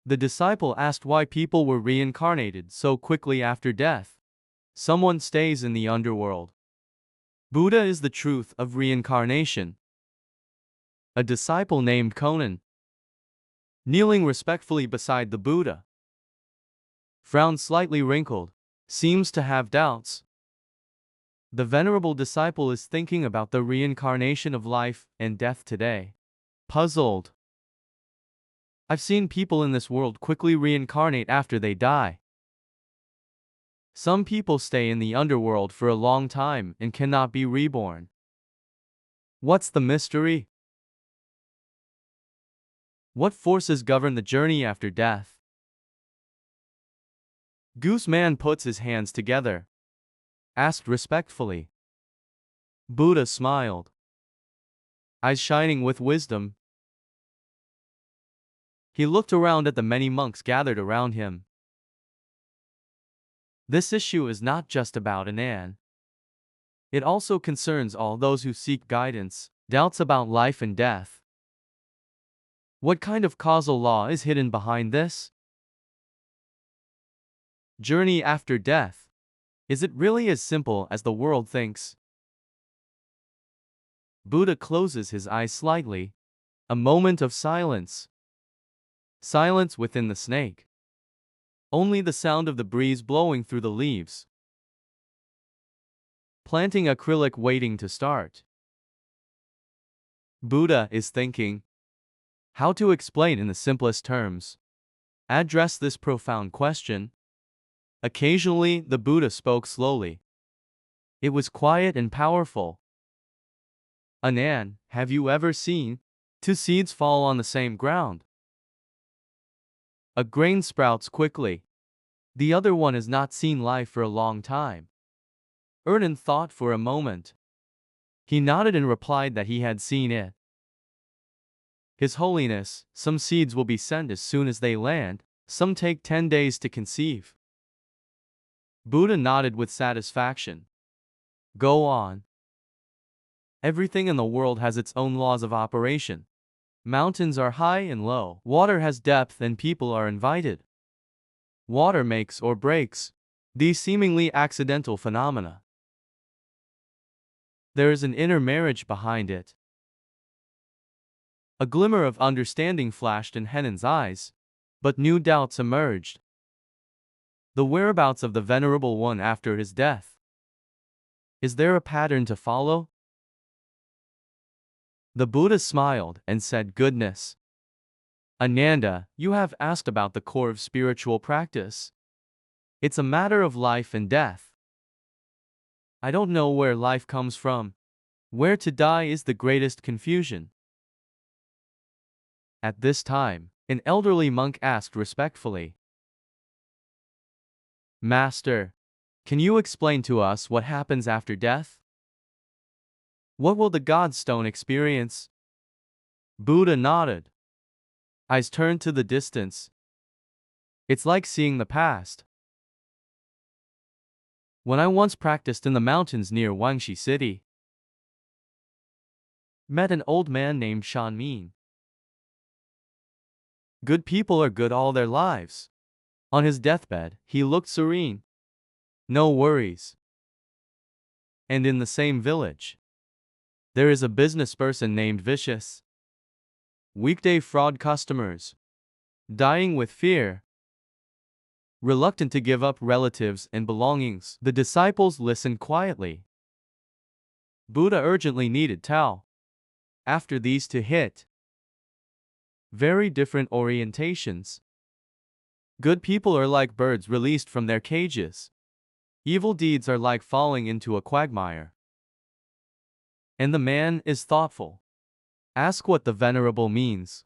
The disciple asked why people were reincarnated so quickly after death. Someone stays in the underworld. Buddha is the truth of reincarnation. A disciple named Conan, kneeling respectfully beside the Buddha, frown slightly wrinkled, seems to have doubts. The venerable disciple is thinking about the reincarnation of life and death today. Puzzled. I've seen people in this world quickly reincarnate after they die. Some people stay in the underworld for a long time and cannot be reborn. What's the mystery? What forces govern the journey after death? Goose Man puts his hands together, asked respectfully. Buddha smiled, eyes shining with wisdom. He looked around at the many monks gathered around him. This issue is not just about Ananda. It also concerns all those who seek guidance, doubts about life and death. What kind of causal law is hidden behind this? Journey after death. Is it really as simple as the world thinks? Buddha closes his eyes slightly. A moment of silence. Silence within the snake. Only the sound of the breeze blowing through the leaves. Planting acrylic waiting to start. Buddha is thinking how to explain in the simplest terms. Address this profound question. Occasionally, the Buddha spoke slowly. It was quiet and powerful. Ananda, have you ever seen two seeds fall on the same ground? A grain sprouts quickly. The other one has not seen life for a long time. Ananda thought for a moment. He nodded and replied that he had seen it. His Holiness, some seeds will be sent as soon as they land, some take 10 days to conceive. Buddha nodded with satisfaction. Go on. Everything in the world has its own laws of operation. Mountains are high and low. Water has depth and people are invited. Water makes or breaks these seemingly accidental phenomena. There is an inner marriage behind it. A glimmer of understanding flashed in Henan's eyes, but new doubts emerged. The whereabouts of the Venerable One after his death. Is there a pattern to follow? The Buddha smiled and said, Goodness. Ananda, you have asked about the core of spiritual practice. It's a matter of life and death. I don't know where life comes from. Where to die is the greatest confusion. At this time, an elderly monk asked respectfully, Master, can you explain to us what happens after death? What will the God Stone experience? Buddha nodded. Eyes turned to the distance. It's like seeing the past. When I once practiced in the mountains near Wangxi City, met an old man named Shan Min. Good people are good all their lives. On his deathbed, he looked serene. No worries. And in the same village, there is a business person named Vicious. Weekday fraud customers. Dying with fear. Reluctant to give up relatives and belongings. The disciples listened quietly. Buddha urgently needed Tao. After these two hit. Very different orientations. Good people are like birds released from their cages. Evil deeds are like falling into a quagmire. And the man is thoughtful. Ask what the venerable means.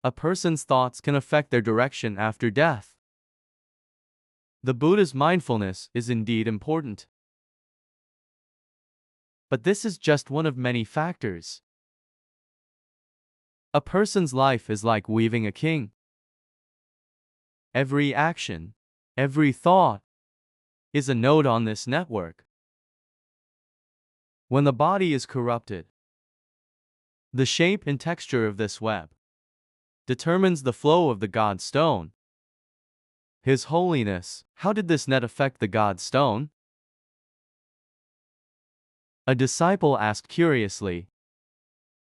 A person's thoughts can affect their direction after death. The Buddha's mindfulness is indeed important. But this is just one of many factors. A person's life is like weaving a king. Every action, every thought, is a node on this network. When the body is corrupted, the shape and texture of this web determines the flow of the God stone. His Holiness, how did this net affect the God stone? A disciple asked curiously.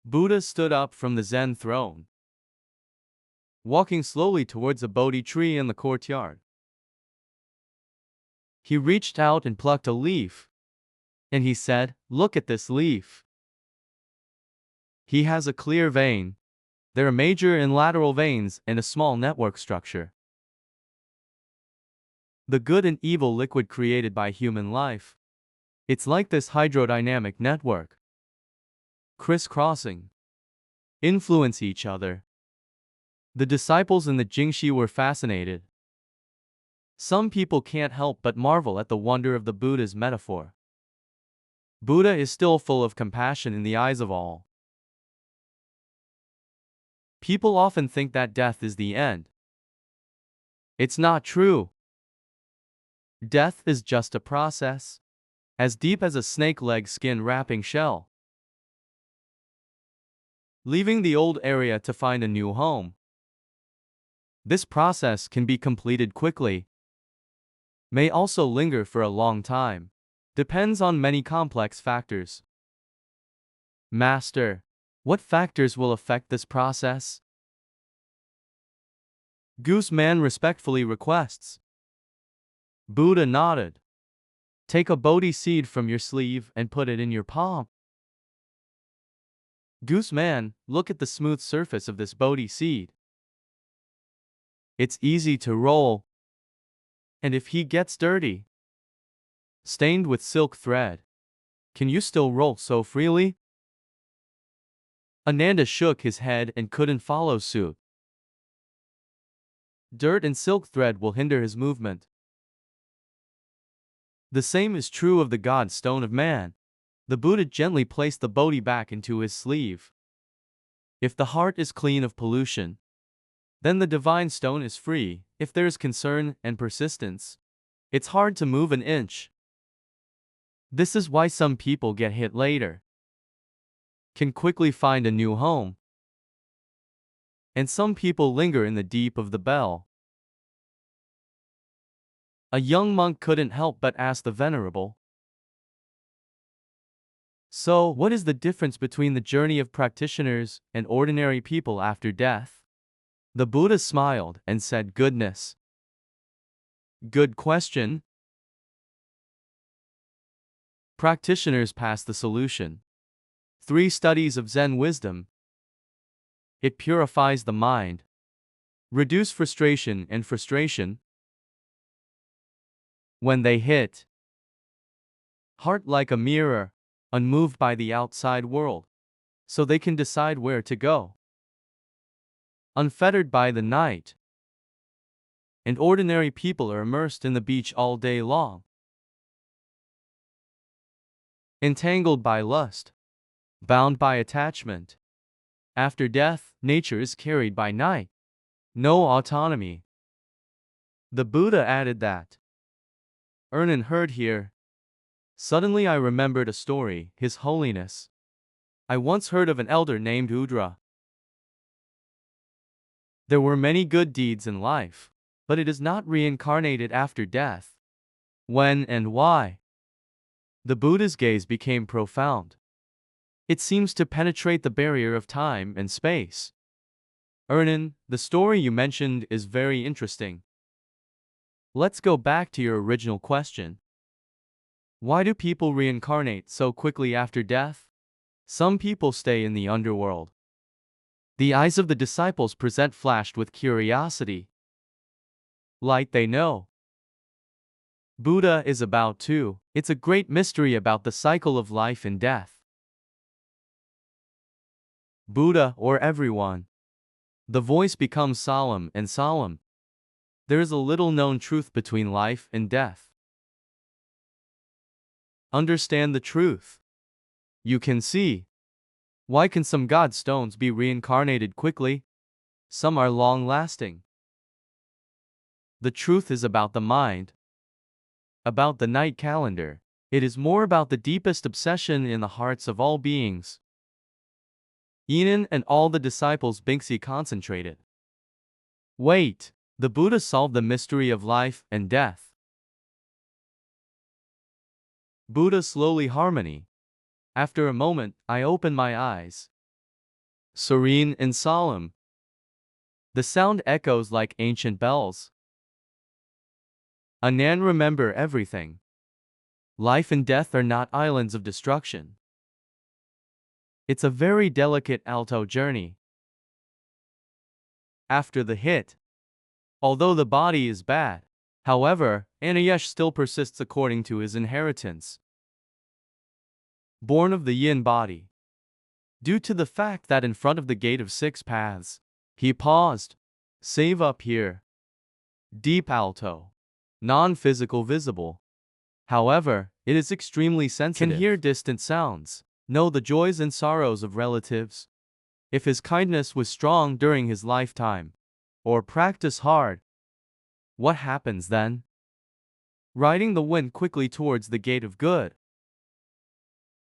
Buddha stood up from the Zen throne, walking slowly towards a Bodhi tree in the courtyard. He reached out and plucked a leaf, and he said, "Look at this leaf. He has a clear vein. There are major and lateral veins and a small network structure. The good and evil liquid created by human life. It's like this hydrodynamic network. Crisscrossing. Influence each other." The disciples in the Jingxi were fascinated. Some people can't help but marvel at the wonder of the Buddha's metaphor. Buddha is still full of compassion in the eyes of all. People often think that death is the end. It's not true. Death is just a process, as deep as a snake leg skin wrapping shell. Leaving the old area to find a new home. This process can be completed quickly, may also linger for a long time, depends on many complex factors. Master, what factors will affect this process? Goose Man respectfully requests. Buddha nodded. Take a Bodhi seed from your sleeve and put it in your palm. Goose Man, look at the smooth surface of this Bodhi seed. It's easy to roll. And if he gets dirty, stained with silk thread, can you still roll so freely? Ananda shook his head and couldn't follow suit. Dirt and silk thread will hinder his movement. The same is true of the God stone of man. The Buddha gently placed the Bodhi back into his sleeve. If the heart is clean of pollution, then the divine stone is free. If there is concern and persistence, it's hard to move an inch. This is why some people get hit later, can quickly find a new home, and some people linger in the deep of the bell. A young monk couldn't help but ask the Venerable, so what is the difference between the journey of practitioners and ordinary people after death? The Buddha smiled and said, "Goodness. Good question. Practitioners pass the solution. 3 studies of Zen wisdom. It purifies the mind, reduce frustration and frustration. When they hit heart like a mirror, unmoved by the outside world, so they can decide where to go. Unfettered by the night. And ordinary people are immersed in the beach all day long. Entangled by lust, bound by attachment. After death, nature is carried by night. No autonomy." The Buddha added that. Ernan heard here. Suddenly I remembered a story, His Holiness. I once heard of an elder named Udra. There were many good deeds in life, but it is not reincarnated after death. When and why? The Buddha's gaze became profound. It seems to penetrate the barrier of time and space. Ernan, the story you mentioned is very interesting. Let's go back to your original question. Why do people reincarnate so quickly after death? Some people stay in the underworld. The eyes of the disciples present flashed with curiosity. Light they know. Buddha is about too. It's a great mystery about the cycle of life and death. Buddha or everyone. The voice becomes solemn and solemn. There is a little known truth between life and death. Understand the truth. You can see. Why can some God stones be reincarnated quickly? Some are long-lasting. The truth is about the mind. About the night calendar. It is more about the deepest obsession in the hearts of all beings. Enan and all the disciples Binxi concentrated. Wait, the Buddha solved the mystery of life and death. Buddha slowly harmony. After a moment, I open my eyes. Serene and solemn. The sound echoes like ancient bells. Ananda, remember everything. Life and death are not islands of destruction. It's a very delicate alto journey. After the hit, although the body is bad, however, Anayesh still persists according to his inheritance. Born of the yin body. Due to the fact that in front of the gate of 6 paths, he paused. Save up here. Deep alto. Non-physical visible. However, it is extremely sensitive. Can hear distant sounds. Know the joys and sorrows of relatives. If his kindness was strong during his lifetime, or practice hard, what happens then? Riding the wind quickly towards the gate of good,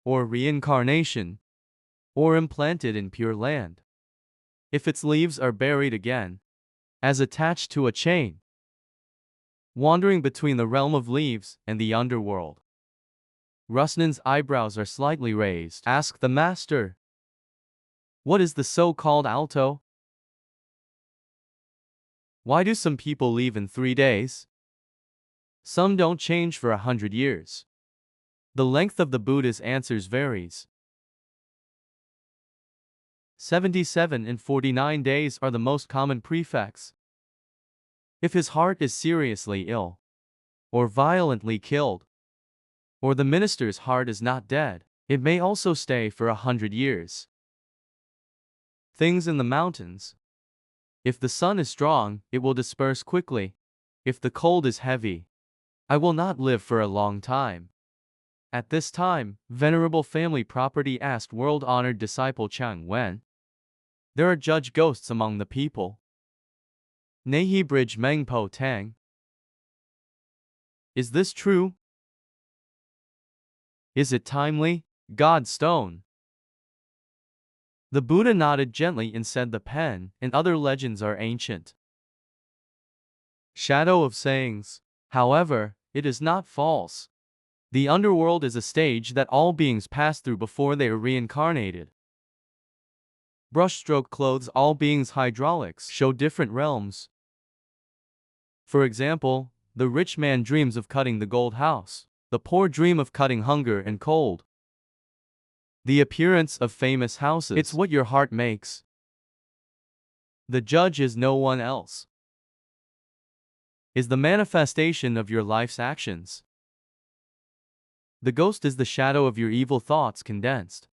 or reincarnation, or implanted in pure land. If its leaves are buried again, as attached to a chain, wandering between the realm of leaves and the underworld. Rusnan's eyebrows are slightly raised. Ask the master. What is the so-called alto? Why do some people leave in 3 days? Some don't change for 100 years. The length of the Buddha's answers varies. 77 and 49 days are the most common prefix. If his heart is seriously ill, or violently killed, or the minister's heart is not dead, it may also stay for 100 years. Things in the mountains. If the sun is strong, it will disperse quickly. If the cold is heavy, I will not live for a long time. At this time, venerable family property asked world-honored disciple Chang Wen. There are judge ghosts among the people. Nahi Bridge Meng Po Tang. Is this true? Is it timely? God Stone. The Buddha nodded gently and said the pen and other legends are ancient. Shadow of sayings. However, it is not false. The underworld is a stage that all beings pass through before they are reincarnated. Brushstroke clothes all beings. Hydraulics show different realms. For example, the rich man dreams of cutting the gold house. The poor dream of cutting hunger and cold. The appearance of famous houses. It's what your heart makes. The judge is no one else. Is the manifestation of your life's actions. The ghost is the shadow of your evil thoughts condensed.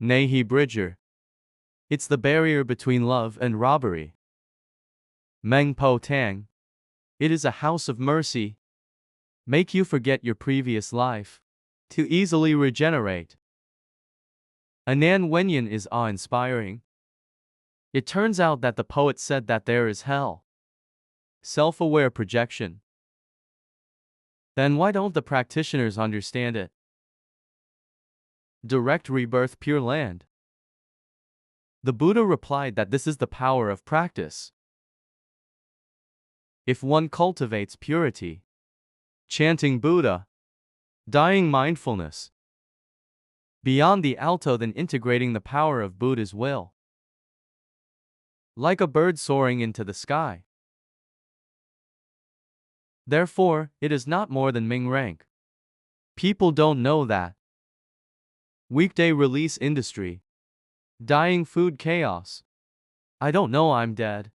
Nahi Bridger. It's the barrier between love and robbery. Meng Po Tang. It is a house of mercy. Make you forget your previous life. To easily regenerate. Anand Wenyan is awe-inspiring. It turns out that the poet said that there is hell. Self-aware projection. Then why don't the practitioners understand it? Direct rebirth, pure land. The Buddha replied that this is the power of practice. If one cultivates purity, chanting Buddha, dying mindfulness, beyond the alto, then integrating the power of Buddha's will, like a bird soaring into the sky. Therefore, it is not more than Ming rank. People don't know that. Weekday release industry. Dying food chaos. I don't know I'm dead.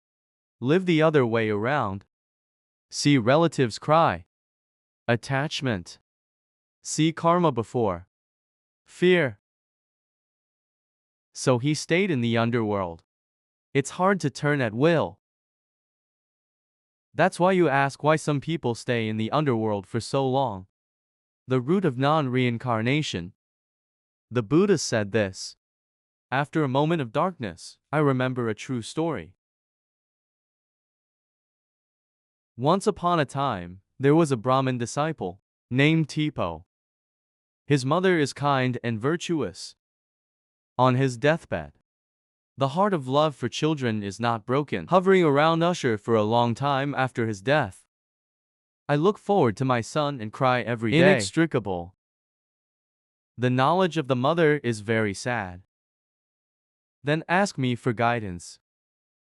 Live the other way around. See relatives cry. Attachment. See karma before. Fear. So he stayed in the underworld. It's hard to turn at will. That's why you ask why some people stay in the underworld for so long. The root of non-reincarnation. The Buddha said this. After a moment of darkness, I remember a true story. Once upon a time, there was a Brahmin disciple, named Tipo. His mother is kind and virtuous. On his deathbed, the heart of love for children is not broken, hovering around Usher for a long time after his death. I look forward to my son and cry every day. Inextricable. The knowledge of the mother is very sad. Then ask me for guidance.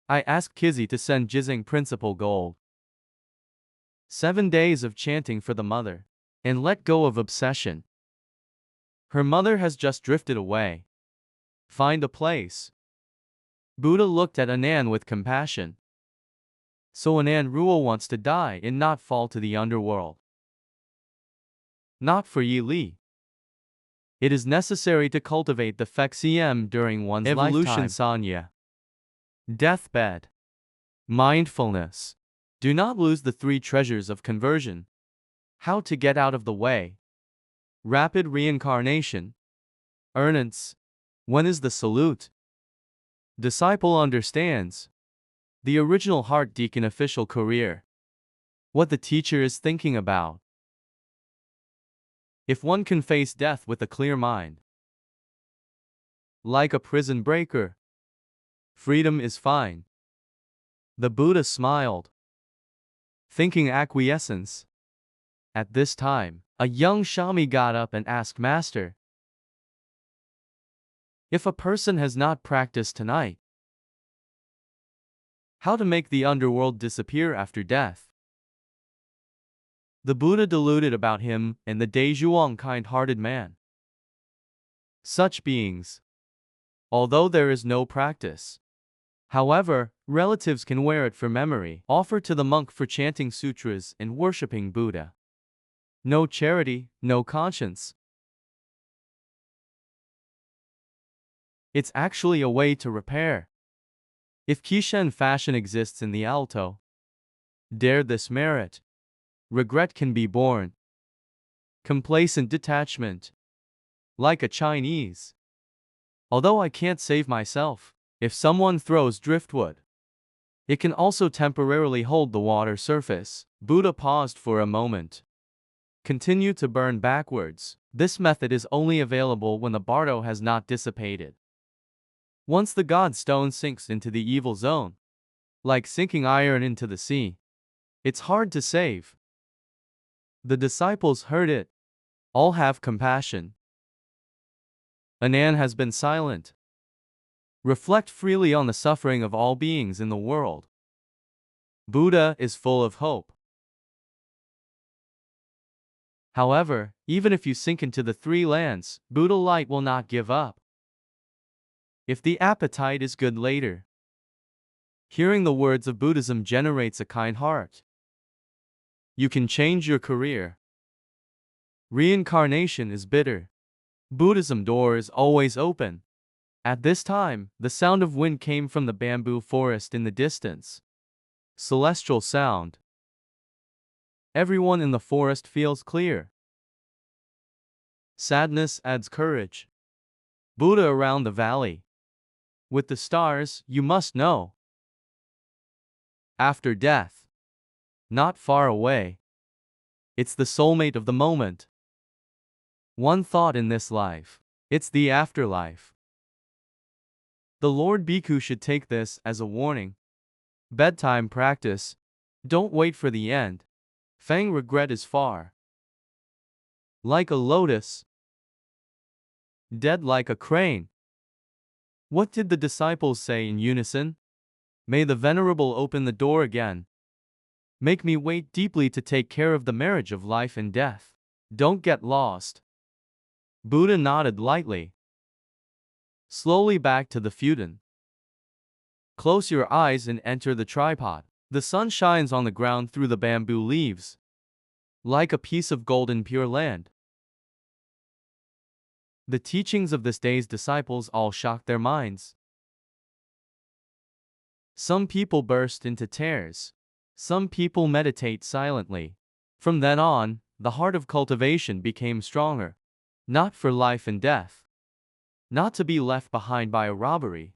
I ask Kizzy to send Jizang principal gold. 7 days of chanting for the mother. And let go of obsession. Her mother has just drifted away. Find a place. Buddha looked at Ananda with compassion. So Ananda Ruo wants to die and not fall to the underworld. Not for Yi Li. It is necessary to cultivate the Fexiem during one's evolution sanya. Deathbed. Mindfulness. Do not lose the 3 treasures of conversion. How to get out of the way. Rapid reincarnation. Earnance. When is the salute? Disciple understands. The original heart deacon official career. What the teacher is thinking about. If one can face death with a clear mind. Like a prison breaker. Freedom is fine. The Buddha smiled. Thinking acquiescence. At this time, a young Shami got up and asked Master, if a person has not practiced tonight, how to make the underworld disappear after death? The Buddha deluded about him and the Daizhuang kind-hearted man. Such beings, although there is no practice, however, relatives can wear it for memory, offer to the monk for chanting sutras and worshipping Buddha. No charity, no conscience. It's actually a way to repair. If Kishen fashion exists in the alto, dare this merit. Regret can be born. Complacent detachment. Like a Chinese. Although I can't save myself, if someone throws driftwood, it can also temporarily hold the water surface. Buddha paused for a moment. Continue to burn backwards. This method is only available when the bardo has not dissipated. Once the god stone sinks into the evil zone, like sinking iron into the sea, it's hard to save. The disciples heard it. All have compassion. Ananda has been silent. Reflect freely on the suffering of all beings in the world. Buddha is full of hope. However, even if you sink into the 3 lands, Buddha light will not give up. If the appetite is good later. Hearing the words of Buddhism generates a kind heart. You can change your career. Reincarnation is bitter. Buddhism door is always open. At this time, the sound of wind came from the bamboo forest in the distance. Celestial sound. Everyone in the forest feels clear. Sadness adds courage. Buddha around the valley. With the stars, you must know. After death. Not far away. It's the soulmate of the moment. One thought in this life. It's the afterlife. The Lord Bhikkhu should take this as a warning. Bedtime practice. Don't wait for the end. Fang regret is far. Like a lotus. Dead like a crane. What did the disciples say in unison? May the Venerable open the door again. Make me wait deeply to take care of the marriage of life and death. Don't get lost. Buddha nodded lightly. Slowly back to the futon. Close your eyes and enter the tripod. The sun shines on the ground through the bamboo leaves. Like a piece of golden pure land. The teachings of this day's disciples all shocked their minds. Some people burst into tears. Some people meditate silently. From then on, the heart of cultivation became stronger. Not for life and death. Not to be left behind by a robbery.